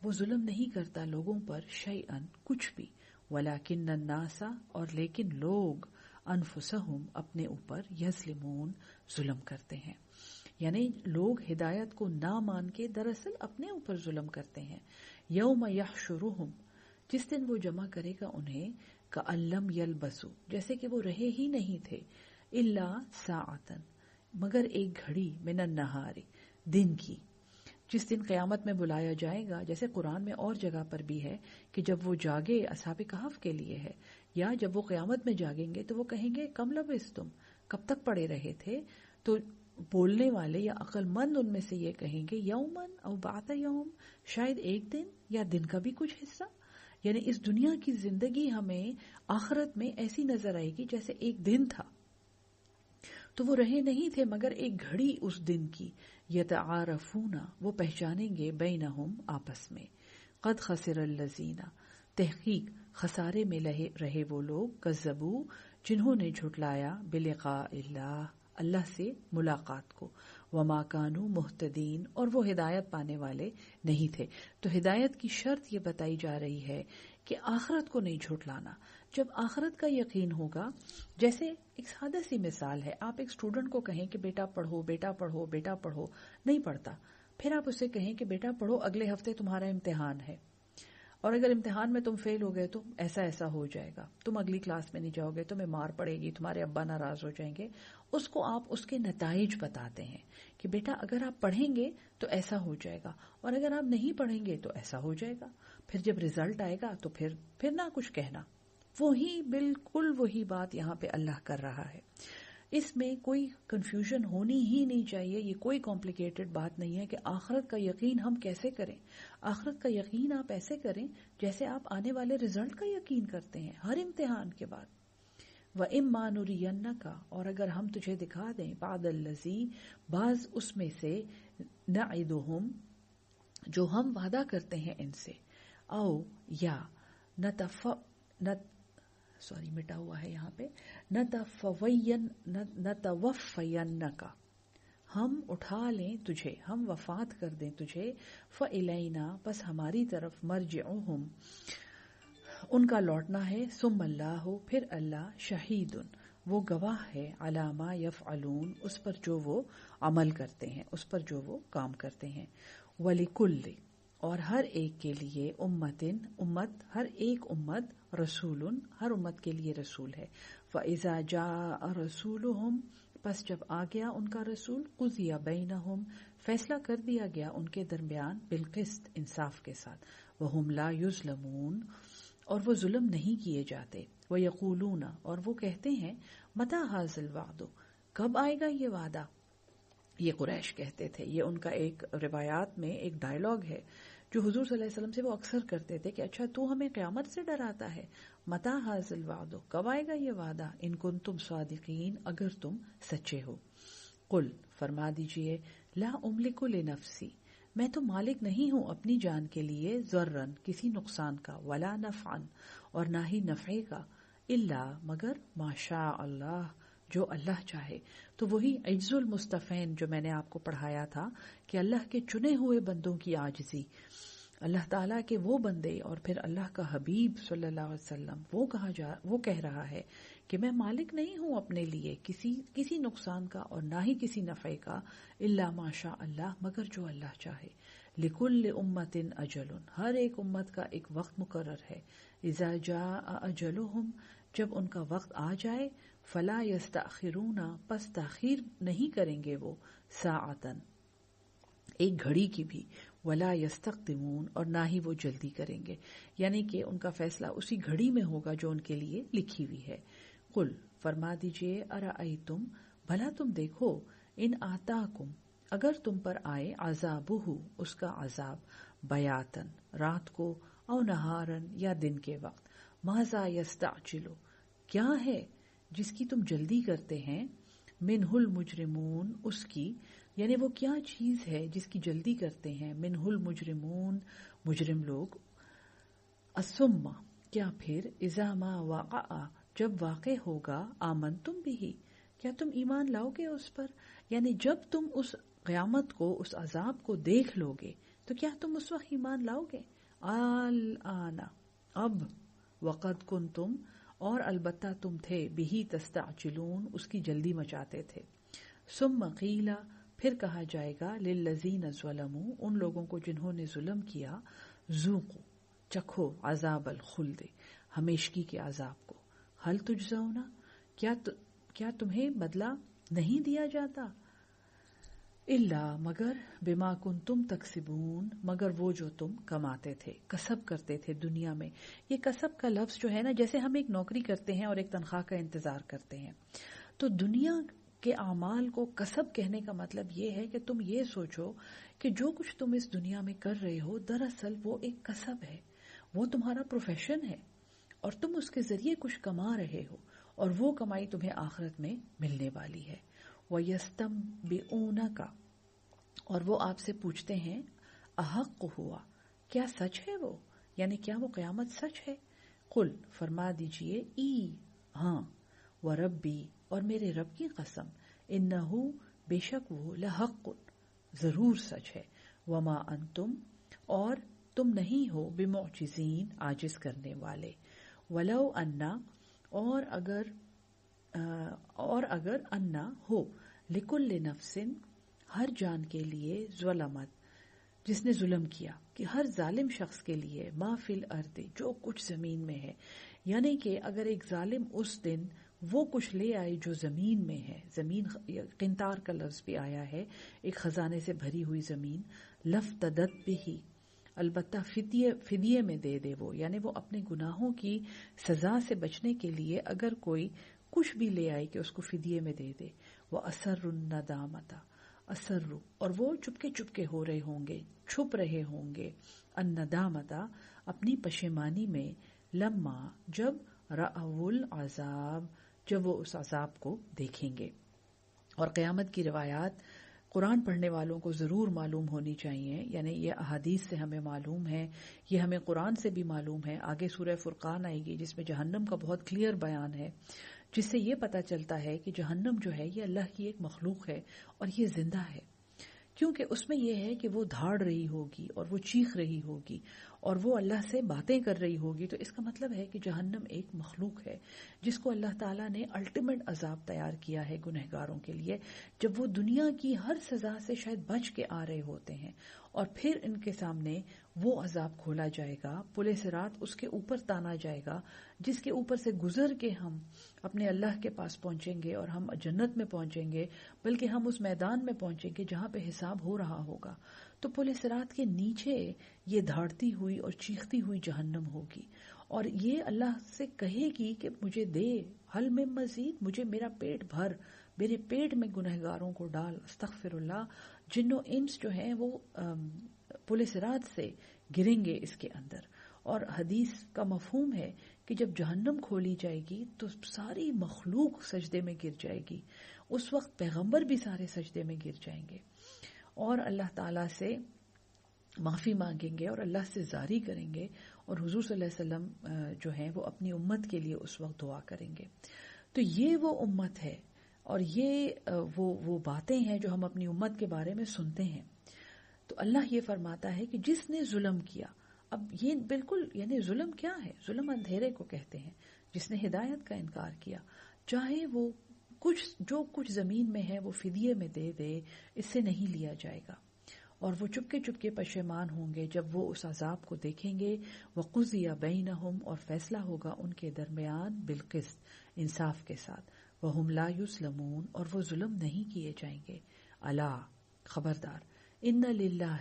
وہ ظلم نہیں کرتا لوگوں پر، شیئن، کچھ بھی، ولیکن الناس، اور لیکن لوگ، انفسہم، اپنے اوپر، یظلمون، ظلم کرتے ہیں. یعنی لوگ ہدایت کو نہ مان کے دراصل اپنے اوپر ظلم کرتے ہیں. یوم یحشرہم، جس دن وہ جمع کرے گا انہیں، کأن لم یلبثوا، جیسے کہ وہ رہے ہی نہیں تھے، الا ساعۃ، مگر ایک گھڑی، من النہار، دن کی. جس دن قیامت میں بلایا جائے گا، جیسے قرآن میں اور جگہ پر بھی ہے کہ جب وہ جاگے، اصحاب کہف کے لیے ہے، یا جب وہ قیامت میں جاگیں گے تو وہ کہیں گے کم لبثتم، کب تک پڑے رہے تھے؟ تو بولنے والے یا عقل مند ان میں سے یہ کہیں گے یومن او بعد یوم، شاید ایک دن یا دن کا بھی کچھ حصہ. یعنی اس دنیا کی زندگی ہمیں آخرت میں ایسی نظر آئے گی جیسے ایک دن تھا، تو وہ رہے نہیں تھے مگر ایک گھڑی اس دن کی. یتعارفون، وہ پہچانیں گے، بینہم، آپس میں. قد خسر الذین، تحقیق خسارے میں رہے وہ لوگ، کذبوا، جنہوں نے جھٹلایا، بلقاء اللہ، اللہ سے ملاقات کو، وما کانوا مہتدین، اور وہ ہدایت پانے والے نہیں تھے. تو ہدایت کی شرط یہ بتائی جا رہی ہے کہ آخرت کو نہیں جھٹلانا. جب آخرت کا یقین ہوگا، جیسے ایک سادہ سی مثال ہے، آپ ایک اسٹوڈنٹ کو کہیں کہ بیٹا پڑھو، بیٹا پڑھو، بیٹا پڑھو، نہیں پڑھتا. پھر آپ اسے کہیں کہ بیٹا پڑھو، اگلے ہفتے تمہارا امتحان ہے، اور اگر امتحان میں تم فیل ہو گئے تو ایسا ایسا ہو جائے گا، تم اگلی کلاس میں نہیں جاؤ گے، تمہیں مار پڑے گی، تمہارے ابا ناراض ہو جائیں گے. اس کو آپ اس کے نتائج بتاتے ہیں کہ بیٹا اگر آپ پڑھیں گے تو ایسا ہو جائے گا، اور اگر آپ نہیں پڑھیں گے تو ایسا ہو جائے گا. پھر جب رزلٹ آئے گا تو پھر نہ کچھ کہنا. وہی بالکل وہی بات یہاں پہ اللہ کر رہا ہے. اس میں کوئی کنفیوژن ہونی ہی نہیں چاہیے. یہ کوئی کمپلیکیٹڈ بات نہیں ہے کہ آخرت کا یقین ہم کیسے کریں. آخرت کا یقین آپ ایسے کریں جیسے آپ آنے والے رزلٹ کا یقین کرتے ہیں ہر امتحان کے بعد. وَإِمَّا نُرِيَنَّكَ، اور اگر ہم تجھے دکھا دیں، بعض الذی، بعض اس میں سے، نعدہم، جو ہم وعدہ کرتے ہیں ان سے، او یا مٹا ہوا ہے یہاں پہ، نتوفینک، ہم اٹھا لیں تجھے، ہم وفات کر دیں تجھے، فإلینا، بس ہماری طرف، مرجعہم، ان کا لوٹنا ہے، ثم اللہ، پھر اللہ، شہید، وہ گواہ ہے، علی ما یفعلون، اس پر جو وہ عمل کرتے ہیں، اس پر جو وہ کام کرتے ہیں. وَلِكُلِّ، اور ہر ایک کے لیے، امت، ہر ایک امت، رسول، ہر امت کے لیے رسول ہے. فَإِذَا جَاءَ رَسُولُهُمْ، پس جب آ گیا ان کا رسول، قُضِیَ بَيْنَهُمْ، فیصلہ کر دیا گیا ان کے درمیان، بالقسط، انصاف کے ساتھ. وَهُمْ لَا يُظْلَمُونَ، اور وہ ظلم نہیں کیے جاتے. وَيَقُولُونَ، اور وہ کہتے ہیں، مَتَى هَٰذَا الْوَعْدُ، کب آئے گا یہ وعدہ. یہ قریش کہتے تھے. یہ ان کا ایک روایات میں ایک ڈائلاگ ہے جو حضور صلی اللہ علیہ وسلم سے وہ اکثر کرتے تھے کہ اچھا تو ہمیں قیامت سے ڈراتا ہے. مَتَى هَٰذَا الْوَعْدُ، کب آئے گا یہ وعدہ، ان کنتم صادقین، اگر تم سچے ہو. قل، فرما دیجئے، لا املک لنفسی، میں تو مالک نہیں ہوں اپنی جان کے لیے، ضررن، کسی نقصان کا، ولا نفعن، اور نہ ہی نفع کا، الا، مگر، ما شاء اللہ، جو اللہ چاہے. تو وہی عجز المستفین جو میں نے آپ کو پڑھایا تھا کہ اللہ کے چنے ہوئے بندوں کی عاجزی، اللہ تعالیٰ کے وہ بندے اور پھر اللہ کا حبیب صلی اللہ علیہ وسلم، وہ کہہ رہا ہے کہ میں مالک نہیں ہوں اپنے لیے کسی نقصان کا اور نہ ہی کسی نفع کا، الا ما شاء اللہ، مگر جو اللہ چاہے. لکل امت اجل، ہر ایک امت کا ایک وقت مقرر ہے. اذا جاء اجلہم، جب ان کا وقت آ جائے، فلا یستأخرون، پس تاخیر نہیں کریں گے وہ، ساعتن، ایک گھڑی کی بھی، ولا یستقدمون، اور نہ ہی وہ جلدی کریں گے. یعنی کہ ان کا فیصلہ اسی گھڑی میں ہوگا جو ان کے لیے لکھی ہوئی ہے. قل، فرما دیجئے، ارأیتم، بھلا تم دیکھو، ان آتاکم، اگر تم پر آئے، عذابہ، اس کا عذاب، بیاتن، رات کو، او نہارن، یا دن کے وقت، ماذا یستعجل، کیا ہے جس کی تم جلدی کرتے ہیں، منہ المجرمون، اس کی، یعنی وہ کیا چیز ہے جس کی جلدی کرتے ہیں، منہ المجرمون مجرم لوگ، الثم کیا پھر، اذا ما وقع جب واقع ہوگا، آمنتم بھی کیا تم ایمان لاؤ گے اس پر، یعنی جب تم اس قیامت کو، اس عذاب کو دیکھ لو گے تو کیا تم اس وقت ایمان لاؤ گے؟ الآن اب، وقد کنتم اور البتہ تم تھے، بہی تستعجلون اس کی جلدی مچاتے تھے، ثم قیل پھر کہا جائے گا، للذین ظلموا ان لوگوں کو جنہوں نے ظلم کیا، ذوقوا چکھو عذاب الخلد ہمیشگی کے عذاب کو، هل تجزون کیا تمہیں بدلہ نہیں دیا جاتا، الا مگر، بما کنتم تکسبون مگر وہ جو تم کماتے تھے، کسب کرتے تھے دنیا میں۔ یہ کسب کا لفظ جو ہے نا، جیسے ہم ایک نوکری کرتے ہیں اور ایک تنخواہ کا انتظار کرتے ہیں، تو دنیا کے اعمال کو کسب کہنے کا مطلب یہ ہے کہ تم یہ سوچو کہ جو کچھ تم اس دنیا میں کر رہے ہو دراصل وہ ایک کسب ہے، وہ تمہارا پروفیشن ہے اور تم اس کے ذریعے کچھ کما رہے ہو، اور وہ کمائی تمہیں آخرت میں ملنے والی ہے۔ وَيَسْتَنْبِئُونَكَ اور وہ آپ سے پوچھتے ہیں، احق ہوا کیا سچ ہے وہ، یعنی کیا وہ قیامت سچ ہے؟ قل فرما دیجئے، ای ہاں، وربی اور میرے رب کی قسم، انہو بے شک وہ، لحق ضرور سچ ہے، وما انتم اور تم نہیں ہو، بمعجزین عاجز کرنے والے، ولو انا اور اگر انا ہو، لکل نفس ہر جان کے لیے، ظلمت جس نے ظلم کیا، کہ ہر ظالم شخص کے لیے، ما فی الارض جو کچھ زمین میں ہے، یعنی کہ اگر ایک ظالم اس دن وہ کچھ لے آئے جو زمین میں ہے، زمین قنطار کا لفظ بھی آیا ہے، ایک خزانے سے بھری ہوئی زمین، لفتدت بہ البتہ فدیے میں دے دے وہ، یعنی وہ اپنے گناہوں کی سزا سے بچنے کے لیے اگر کوئی کچھ بھی لے آئے کہ اس کو فدیے میں دے دے، وہ اسر الندامتا اسر اور وہ چپکے چپکے ہو رہے ہوں گے، چھپ رہے ہوں گے، الندامتا اپنی پشیمانی میں، لما جب رأوا العذاب جب وہ اس عذاب کو دیکھیں گے۔ اور قیامت کی روایات قرآن پڑھنے والوں کو ضرور معلوم ہونی چاہیے، یعنی یہ احادیث سے ہمیں معلوم ہے، یہ ہمیں قرآن سے بھی معلوم ہے، آگے سورہ فرقان آئے گی جس میں جہنم کا بہت کلیئر بیان ہے، جس سے یہ پتہ چلتا ہے کہ جہنم جو ہے یہ اللہ کی ایک مخلوق ہے اور یہ زندہ ہے، کیونکہ اس میں یہ ہے کہ وہ دھاڑ رہی ہوگی اور وہ چیخ رہی ہوگی اور وہ اللہ سے باتیں کر رہی ہوگی، تو اس کا مطلب ہے کہ جہنم ایک مخلوق ہے جس کو اللہ تعالیٰ نے الٹیمیٹ عذاب تیار کیا ہے گنہگاروں کے لیے، جب وہ دنیا کی ہر سزا سے شاید بچ کے آ رہے ہوتے ہیں، اور پھر ان کے سامنے وہ عذاب کھولا جائے گا، پل صراط اس کے اوپر تانا جائے گا، جس کے اوپر سے گزر کے ہم اپنے اللہ کے پاس پہنچیں گے اور ہم جنت میں پہنچیں گے، بلکہ ہم اس میدان میں پہنچیں گے جہاں پہ حساب ہو رہا ہوگا۔ تو پل صراط کے نیچے یہ دھاڑتی ہوئی اور چیختی ہوئی جہنم ہوگی، اور یہ اللہ سے کہے گی کہ مجھے دے، حل میں مزید، مجھے میرا پیٹ بھر، میرے پیٹ میں گنہگاروں کو ڈال، استغفر اللہ۔ جن و انس جو ہیں وہ پل صراط سے گریں گے اس کے اندر، اور حدیث کا مفہوم ہے کہ جب جہنم کھولی جائے گی تو ساری مخلوق سجدے میں گر جائے گی، اس وقت پیغمبر بھی سارے سجدے میں گر جائیں گے اور اللہ تعالیٰ سے معافی مانگیں گے اور اللہ سے زاری کریں گے، اور حضور صلی اللہ علیہ وسلم جو ہیں وہ اپنی امت کے لیے اس وقت دعا کریں گے۔ تو یہ وہ امت ہے اور یہ وہ باتیں ہیں جو ہم اپنی امت کے بارے میں سنتے ہیں۔ تو اللہ یہ فرماتا ہے کہ جس نے ظلم کیا، اب یہ بالکل، یعنی ظلم کیا ہے؟ ظلم اندھیرے کو کہتے ہیں، جس نے ہدایت کا انکار کیا، چاہے وہ جو کچھ زمین میں ہے وہ فدیے میں دے دے، اس سے نہیں لیا جائے گا، اور وہ چپکے چپکے پشیمان ہوں گے جب وہ اس عذاب کو دیکھیں گے۔ وَقُضِيَ بَيْنَهُمْ اور فیصلہ ہوگا ان کے درمیان، بالقسط انصاف کے ساتھ، وَهُمْ لَا يُظْلَمُونَ اور وہ ظلم نہیں کیے جائیں گے۔ الا خبردار، ان للہ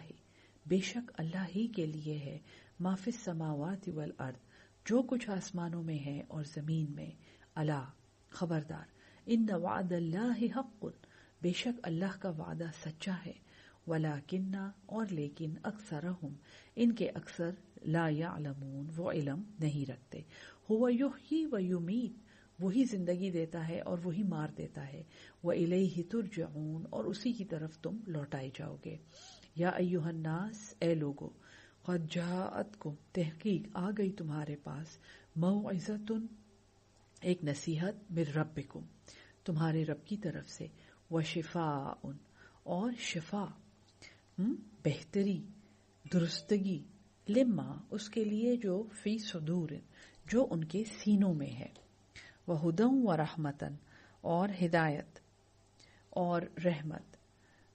بے شک اللہ ہی کے لیے ہے، ما فی السماوات والارض جو کچھ آسمانوں میں ہے اور زمین میں، الا خبردار، ان وعد اللہ حق بے شک اللہ کا وعدہ سچا ہے، ولیکن اور لیکن اکثرہم ان کے اکثر لا یعلمون وہ علم نہیں رکھتے، ہوا یحیی و یمیت وہی زندگی دیتا ہے اور وہی مار دیتا ہے. وَإِلَيْهِ تُرْجَعُونَ اور اسی کی طرف تم لوٹائے جاؤ گے. یا ایھا الناس اے لوگو، قد جاءتکم تحقیق آ گئی تمہارے پاس، موعظۃ ایک نصیحت، من ربکم تمہارے رب کی طرف سے، وشفاء اور شفا، بہتری، درستگی، لما اس کے لیے جو فی صدور جو ان کے سینوں میں ہے، وہدی ورحمتن اور ہدایت اور رحمت،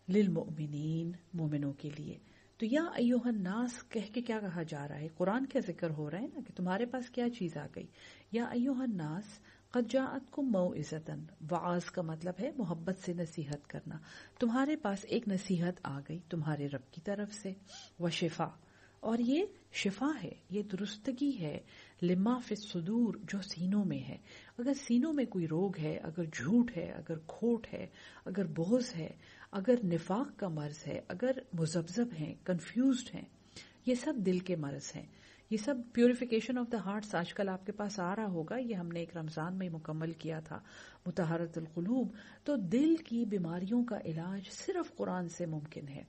للمؤمنین مومنوں کے لیے. تو یا ایھا الناس کہہ کے کیا کہا جا رہا ہے؟ قرآن کا ذکر ہو رہا ہے نا کہ تمہارے پاس کیا چیز آ گئی. یا ایھا الناس قد جاءتکم موعظۃ، وعاظ کا مطلب ہے محبت سے نصیحت کرنا. تمہارے پاس ایک نصیحت آ گئی تمہارے رب کی طرف سے، وشفا اور یہ شفا ہے، یہ درستگی ہے، لما فی الصدور جو سینوں میں ہے. اگر سینوں میں کوئی روگ ہے، اگر جھوٹ ہے، اگر کھوٹ ہے، اگر بغض ہے، اگر نفاق کا مرض ہے، اگر مذبذب ہیں، کنفیوزڈ ہیں، یہ سب دل کے مرض ہیں. یہ سب پیوریفیکیشن آف دا ہارٹس آج کل آپ کے پاس آ رہا ہوگا، یہ ہم نے ایک رمضان میں مکمل کیا تھا، مطہرۃ القلوب. تو دل کی بیماریوں کا علاج صرف قرآن سے ممکن ہے.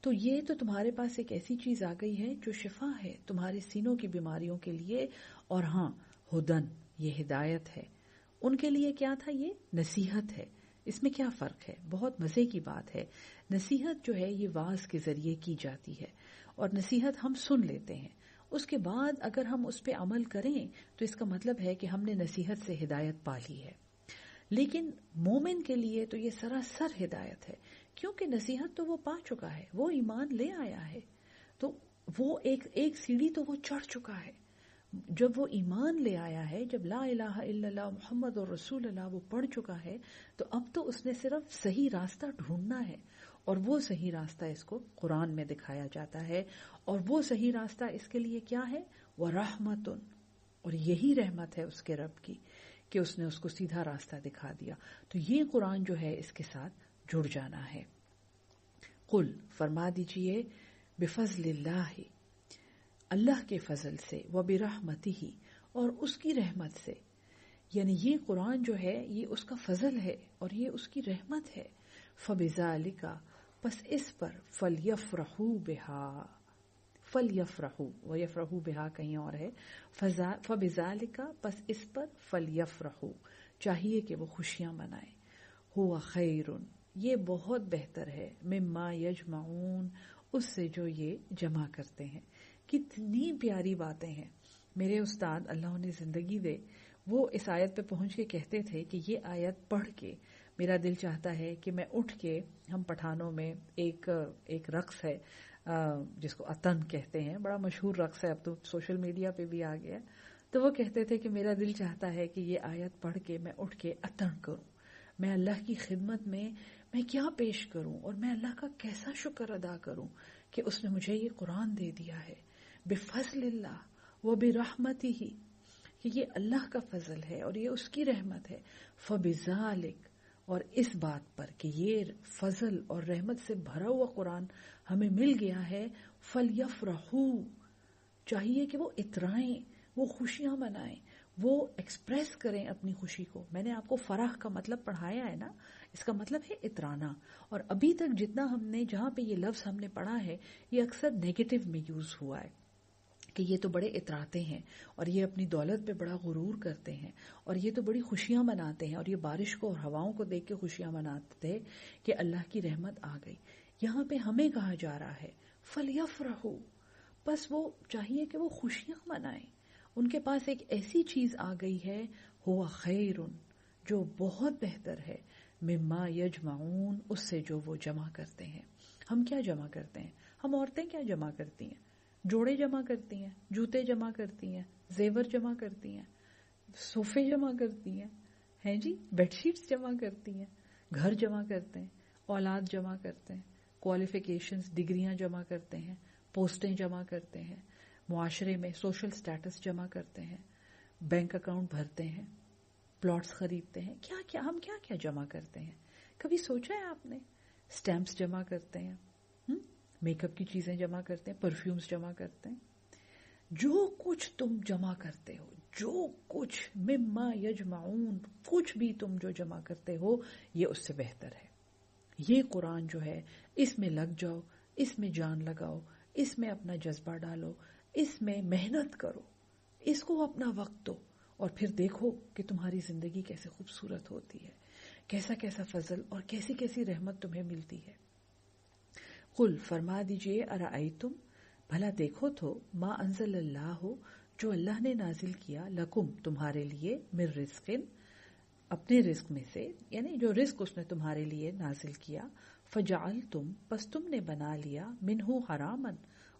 تو یہ تو تمہارے پاس ایک ایسی چیز آ گئی ہے جو شفا ہے تمہارے سینوں کی بیماریوں کے لیے. اور ہاں، ہدن یہ ہدایت ہے. ان کے لیے کیا تھا؟ یہ نصیحت ہے. اس میں کیا فرق ہے؟ بہت مزے کی بات ہے. نصیحت جو ہے یہ واعظ کے ذریعے کی جاتی ہے، اور نصیحت ہم سن لیتے ہیں، اس کے بعد اگر ہم اس پہ عمل کریں تو اس کا مطلب ہے کہ ہم نے نصیحت سے ہدایت پا لی ہے. لیکن مومن کے لیے تو یہ سراسر ہدایت ہے، کیونکہ نصیحت تو وہ پا چکا ہے، وہ ایمان لے آیا ہے، تو وہ ایک سیڑھی تو وہ چڑھ چکا ہے. جب وہ ایمان لے آیا ہے، جب لا الہ الا اللہ محمد اور رسول اللہ وہ پڑھ چکا ہے، تو اب تو اس نے صرف صحیح راستہ ڈھونڈنا ہے، اور وہ صحیح راستہ اس کو قرآن میں دکھایا جاتا ہے. اور وہ صحیح راستہ اس کے لیے کیا ہے؟ وَرَحْمَةٌ اور یہی رحمت ہے اس کے رب کی کہ اس نے اس کو سیدھا راستہ دکھا دیا. تو یہ قرآن جو ہے اس کے ساتھ جڑ جانا ہے. قل فرما دیجئے، بفضل اللہ اللہ کے فضل سے، وبرحمتہ اور اس کی رحمت سے. یعنی یہ قرآن جو ہے یہ اس کا فضل ہے اور یہ اس کی رحمت ہے. فبذالک پس اس پر، فلیفرحوا بہا، فلیفرحوا ویفرحوا بہا کہیں اور ہے. فبذالک پس اس پر، فلیفرحوا چاہیے کہ وہ خوشیاں منائیں. ہوا خیر یہ بہت بہتر ہے، مما یجمعون اس سے جو یہ جمع کرتے ہیں. کتنی پیاری باتیں ہیں. میرے استاد اللہ انہیں زندگی دے، وہ اس آیت پہ پہنچ کے کہتے تھے کہ یہ آیت پڑھ کے میرا دل چاہتا ہے کہ میں اٹھ کے، ہم پٹھانوں میں ایک رقص ہے جس کو اتن کہتے ہیں، بڑا مشہور رقص ہے، اب تو سوشل میڈیا پہ بھی آ گیا. تو وہ کہتے تھے کہ میرا دل چاہتا ہے کہ یہ آیت پڑھ کے میں اٹھ کے اتن کروں، میں اللہ کی خدمت میں کیا پیش کروں، اور میں اللہ کا کیسا شکر ادا کروں کہ اس نے مجھے یہ قرآن دے دیا ہے. بفضل اللہ وبرحمتہ کہ یہ اللہ کا فضل ہے اور یہ اس کی رحمت ہے. فبذالک اور اس بات پر کہ یہ فضل اور رحمت سے بھرا ہوا قرآن ہمیں مل گیا ہے، فلیفرحوا چاہیے کہ وہ اترائیں، وہ خوشیاں منائیں، وہ ایکسپریس کریں اپنی خوشی کو. میں نے آپ کو فرح کا مطلب پڑھایا ہے نا، اس کا مطلب ہے اترانا. اور ابھی تک جتنا ہم نے، جہاں پہ یہ لفظ ہم نے پڑھا ہے، یہ اکثر نیگیٹو میں یوز ہوا ہے کہ یہ تو بڑے اتراتے ہیں اور یہ اپنی دولت پہ بڑا غرور کرتے ہیں اور یہ تو بڑی خوشیاں مناتے ہیں اور یہ بارش کو اور ہواؤں کو دیکھ کے خوشیاں مناتے تھے کہ اللہ کی رحمت آ گئی. یہاں پہ ہمیں کہا جا رہا ہے فلیفرحوا بس وہ چاہیے کہ وہ خوشیاں منائیں. ان کے پاس ایک ایسی چیز آ گئی ہے، ہوا خیر جو بہت بہتر ہے، مما یجمعون اس سے جو وہ جمع کرتے ہیں. ہم کیا جمع کرتے ہیں؟ ہم عورتیں کیا جمع کرتی ہیں؟ جوڑے جمع کرتی ہیں، جوتے جمع کرتی ہیں، زیور جمع کرتی ہیں، صوفے جمع کرتی ہیں جی، بیڈ شیٹس جمع کرتی ہیں، گھر جمع کرتے ہیں، اولاد جمع کرتے ہیں، کوالیفیکیشنز ڈگریاں جمع کرتے ہیں، پوسٹیں جمع کرتے ہیں، معاشرے میں سوشل سٹیٹس جمع کرتے ہیں، بینک اکاؤنٹ بھرتے ہیں، پلاٹس خریدتے ہیں. کیا ہم کیا جمع کرتے ہیں؟ کبھی سوچا ہے آپ نے؟ سٹیمپس جمع کرتے ہیں، میک اپ کی چیزیں جمع کرتے ہیں، پرفیومز جمع کرتے ہیں. جو کچھ تم جمع کرتے ہو، جو کچھ مما یجمعون، کچھ بھی تم جو جمع کرتے ہو یہ اس سے بہتر ہے. یہ قرآن جو ہے اس میں لگ جاؤ، اس میں جان لگاؤ، اس میں اپنا جذبہ ڈالو، اس میں محنت کرو، اس کو اپنا وقت دو، اور پھر دیکھو کہ تمہاری زندگی کیسے خوبصورت ہوتی ہے، کیسا کیسا فضل اور کیسی کیسی رحمت تمہیں ملتی ہے. قل فرما دیجئے ارائیتم بھلا دیکھو تو ما انزل اللہ جو اللہ نے نازل کیا لکم تمہارے لیے من رزق اپنے رزق میں سے، یعنی جو رزق اس نے تمہارے لیے نازل کیا، فجعلتم پس تم نے بنا لیا منہ حرامن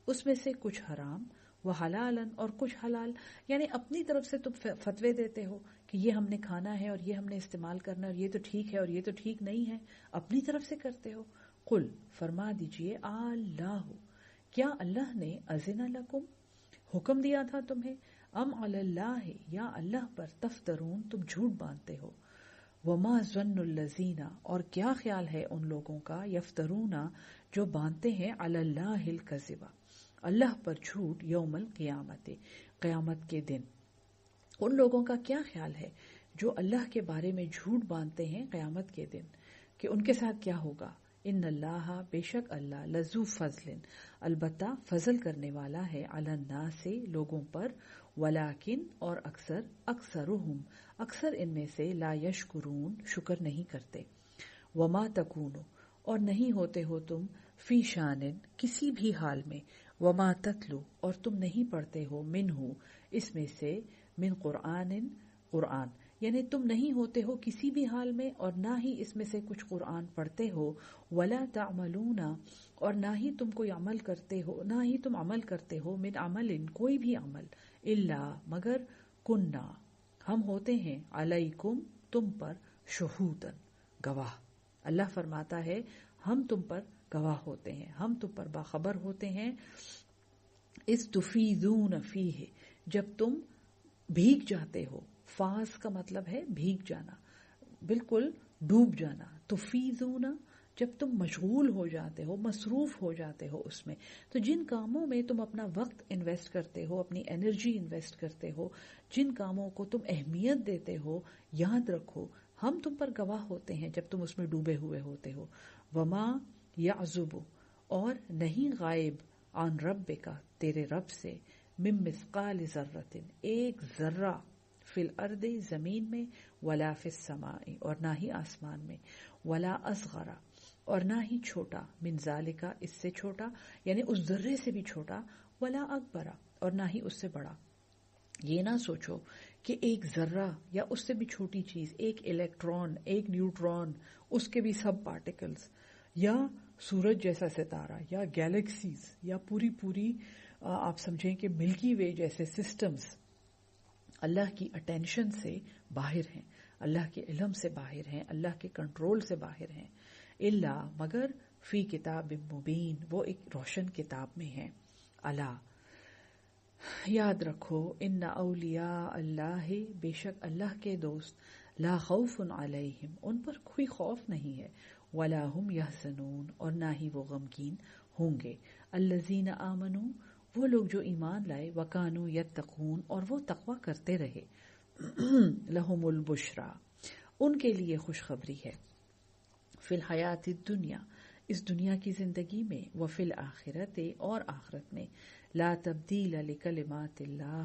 اس میں سے کچھ حرام، وحلالن اور کچھ حلال، یعنی اپنی طرف سے تم فتوے دیتے ہو کہ یہ ہم نے کھانا ہے اور یہ ہم نے استعمال کرنا ہے اور یہ تو ٹھیک ہے اور یہ تو ٹھیک نہیں ہے، اپنی طرف سے کرتے ہو. قل فرما دیجئے اللہ کیا اللہ نے اذن لکم حکم دیا تھا تمہیں، ام علی اللہ یا اللہ پر تفترون تم جھوٹ باندھتے ہو. وما ظن الذین اور کیا خیال ہے ان لوگوں کا، یفترون جو باندھتے ہیں، علی اللہ الکذب اللہ پر جھوٹ، یوم القیامت قیامت کے دن. ان لوگوں کا کیا خیال ہے جو اللہ کے بارے میں جھوٹ باندھتے ہیں قیامت کے دن کہ ان کے ساتھ کیا ہوگا. ان اللہ بے شک اللہ لذو فضل البتہ فضل کرنے والا ہے، علی الناس لوگوں پر، ولیکن اور اکثرهم اکثر ان میں سے لا یشکرون شکر نہیں کرتے. وما تکونو اور نہیں ہوتے ہو تم، فی شان کسی بھی حال میں، وما تتلو اور تم نہیں پڑھتے ہو، منہ اس میں سے، من قرآن یعنی تم نہیں ہوتے ہو کسی بھی حال میں اور نہ ہی اس میں سے کچھ قرآن پڑھتے ہو، ولا تعملون اور نہ ہی تم کوئی عمل کرتے ہو، نہ ہی تم عمل کرتے ہو، من عمل کوئی بھی عمل، الا مگر کننا ہم ہوتے ہیں، علیکم تم پر، شہودن گواہ. اللہ فرماتا ہے ہم تم پر گواہ ہوتے ہیں، ہم تم پر باخبر ہوتے ہیں. اس تفیضون فیہ جب تم بھیگ جاتے ہو، فاز کا مطلب ہے بھیگ جانا، بالکل ڈوب جانا. تفیضون جب تم مشغول ہو جاتے ہو، مصروف ہو جاتے ہو اس میں، تو جن کاموں میں تم اپنا وقت انویسٹ کرتے ہو، اپنی انرجی انویسٹ کرتے ہو، جن کاموں کو تم اہمیت دیتے ہو، یاد رکھو ہم تم پر گواہ ہوتے ہیں جب تم اس میں ڈوبے ہوئے ہوتے ہو. وما یعزب اور نہیں غائب، عن ربک تیرے رب سے، من مثقال ذرۃ ایک ذرہ، فی الارض زمین میں، ولا فی السماء اور نہ ہی آسمان میں، ولا اصغر اور نہ ہی چھوٹا، من ذالک اس سے چھوٹا یعنی اس ذرے سے بھی چھوٹا، ولا اکبر اور نہ ہی اس سے بڑا. یہ نہ سوچو کہ ایک ذرہ یا اس سے بھی چھوٹی چیز، ایک الیکٹران، ایک نیوٹران، اس کے بھی سب پارٹیکلز، یا سورج جیسا ستارہ، یا گیلیکسیز، یا پوری آپ سمجھیں کہ ملکی وے جیسے سسٹمز اللہ کی اٹینشن سے باہر ہیں، اللہ کے علم سے باہر ہیں، اللہ کے کنٹرول سے باہر ہیں. الا مگر فی کتاب مبین وہ ایک روشن کتاب میں ہیں. الا یاد رکھو، ان اولیاء اللہ بے شک اللہ کے دوست، لا خوف علیہم ان پر کوئی خوف نہیں ہے، ولا هم یحزنون اور نہ ہی وہ غمگین ہوں گے. الذین آمنوا وہ لوگ جو ایمان لائے، وکانوا یتقون اور وہ تقوی کرتے رہے. لہم البشرا ان کے لیے خوشخبری ہے، فی الحیات الدنیا اس دنیا کی زندگی میں، وفی الآخرت اور آخرت میں. لا تبدیل لکلمات اللہ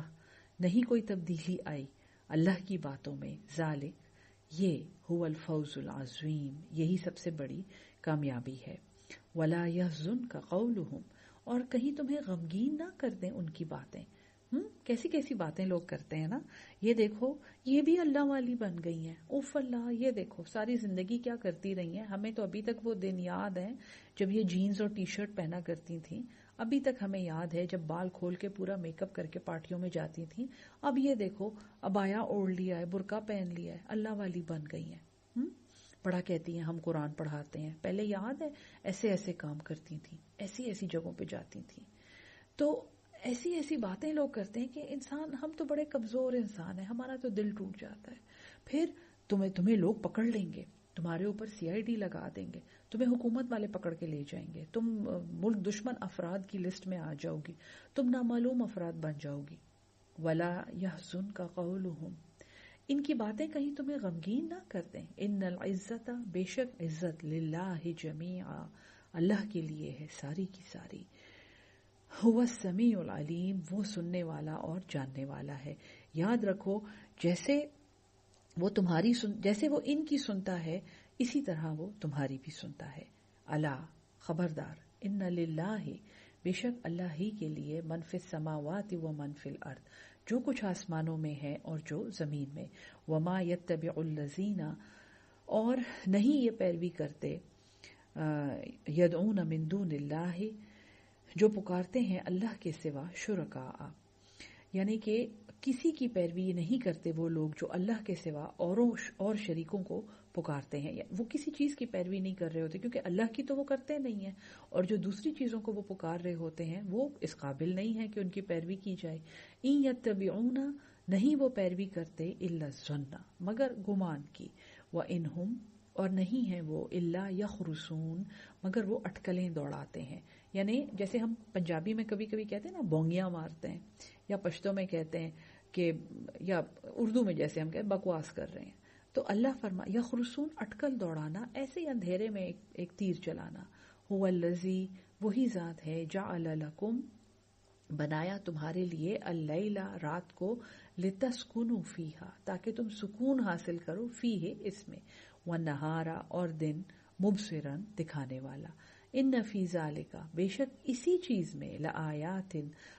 نہیں کوئی تبدیلی آئی اللہ کی باتوں میں. ذالک یہ، هو الفوز العظیم یہی سب سے بڑی کامیابی ہے. ولا یحزنک قولہم اور کہیں تمہیں غمگین نہ کر دیں ان کی باتیں. کیسی کیسی باتیں لوگ کرتے ہیں نا، یہ دیکھو یہ بھی اللہ والی بن گئی ہیں، اوف اللہ یہ دیکھو ساری زندگی کیا کرتی رہی ہیں. ہمیں تو ابھی تک وہ دن یاد ہیں جب یہ جینز اور ٹی شرٹ پہنا کرتی تھیں، ابھی تک ہمیں یاد ہے جب بال کھول کے پورا میک اپ کر کے پارٹیوں میں جاتی تھیں. اب یہ دیکھو عبایا اوڑھ لیا ہے، برقع پہن لیا ہے، اللہ والی بن گئی ہیں. بڑا کہتی ہیں ہم قرآن پڑھاتے ہیں، پہلے یاد ہے ایسے ایسے کام کرتی تھیں، ایسی ایسی جگہوں پہ جاتی تھیں. تو ایسی ایسی باتیں لوگ کرتے ہیں کہ انسان، ہم تو بڑے کمزور انسان ہیں، ہمارا تو دل ٹوٹ جاتا ہے. پھر تمہیں لوگ پکڑ لیں گے، تمہارے اوپر CID لگا دیں گے، تمہیں حکومت والے پکڑ کے لے جائیں گے، تم ملک دشمن افراد کی لسٹ میں آ جاؤ گی، تم نامعلوم افراد بن جاؤ گی. ولا یحزنک قولہم، ان کی باتیں کہیں تمہیں غمگین نہ کر دیں. ان العزت، بے شک عزت، للہ جمیعا، اللہ کے لیے ہے ساری کی ساری. هو السمیع العلیم، وہ سننے والا اور جاننے والا ہے. یاد رکھو جیسے وہ ان کی سنتا ہے اسی طرح وہ تمہاری بھی سنتا ہے. الا، خبردار، ان للہ، بے شک اللہ ہی کے لیے، من فی السماوات و من فی الارض، جو کچھ آسمانوں میں ہے اور جو زمین میں. وما یتبع الذین، اور نہیں یہ پیروی کرتے، یدعون من دون اللہ، جو پکارتے ہیں اللہ کے سوا، شرکاء، یعنی کہ کسی کی پیروی نہیں کرتے وہ لوگ جو اللہ کے سوا اور شریکوں کو پکارتے ہیں. وہ کسی چیز کی پیروی نہیں کر رہے ہوتے کیونکہ اللہ کی تو وہ کرتے نہیں ہیں، اور جو دوسری چیزوں کو وہ پکار رہے ہوتے ہیں وہ اس قابل نہیں ہے کہ ان کی پیروی کی جائے. ان یتبعون، نہیں وہ پیروی کرتے، الا الظن، مگر گمان کی. وانہم، اور نہیں ہیں وہ، الا یخرصون، مگر وہ اٹکلیں دوڑاتے ہیں. یعنی جیسے ہم پنجابی میں کبھی کبھی کہتے ہیں نا بونگیاں مارتے ہیں، یا پشتو میں کہتے ہیں کہ، یا اردو میں جیسے ہم کہتے ہیں بکواس کر رہے ہیں. تو اللہ یخرصون، اٹکل دوڑانا، ایسے ہی اندھیرے میں ایک تیر چلانا. هو الذی، وہی ذات ہے، جعل لکم، بنایا تمہارے لیے، اللیل، رات کو، لتسکنوا فیہا، تاکہ تم سکون حاصل کرو، فیہ، اس میں، والنہار، اور دن، مبصرا، دکھانے والا. ان فی ذالک، بے شک اسی چیز میں، لآیات،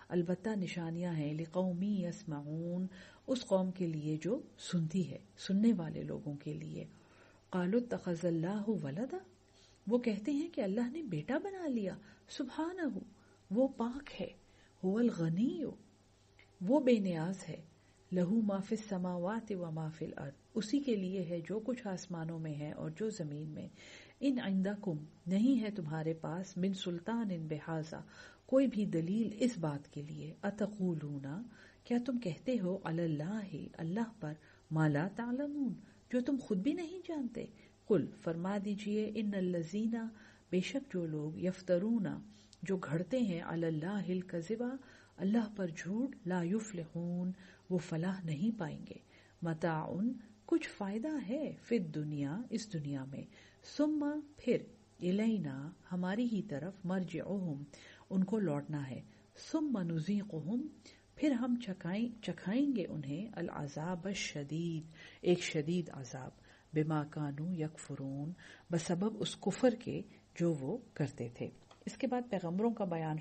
البتہ نشانیاں ہیں، لقوم یسمعون، اس قوم کے لیے جو سنتی ہے، سننے والے لوگوں کے لیے. قالوا اتخذ اللہ ولدا، وہ کہتے ہیں کہ اللہ نے بیٹا بنا لیا. سبحانہ، وہ پاک ہے. هو الغنی، وہ بے نیاز ہے. لہو ما فی السماوات و ما فی الارض، اسی کے لیے ہے جو کچھ آسمانوں میں ہے اور جو زمین میں. ان عندکم، نہیں ہے تمہارے پاس، من سلطان بہذا، کوئی بھی دلیل اس بات کے لیے. اتقولون، کیا تم کہتے ہو، علی اللہ، اللہ پر، ما لا تعلمون، جو تم خود بھی نہیں جانتے. قل، فرما دیجئے، ان الذین، بے شک جو لوگ، یفترون، جو گھڑتے ہیں، علی اللہ الکذب، اللہ پر جھوٹ، لا یفلحون، وہ فلاح نہیں پائیں گے. متاع، کچھ فائدہ ہے، فی الدنیا، اس دنیا میں، ثم، پھر، الینا، ہماری ہی طرف، مرجعہم، ان کو لوٹنا ہے. ثم نذیقہم، پھر ہم چکھائیں گے انہیں، العذاب الشدید، ایک شدید عذاب، بما کانوا یکفرون، بسبب اس کفر کے جو وہ کرتے تھے. اس کے بعد پیغمبروں کا بیان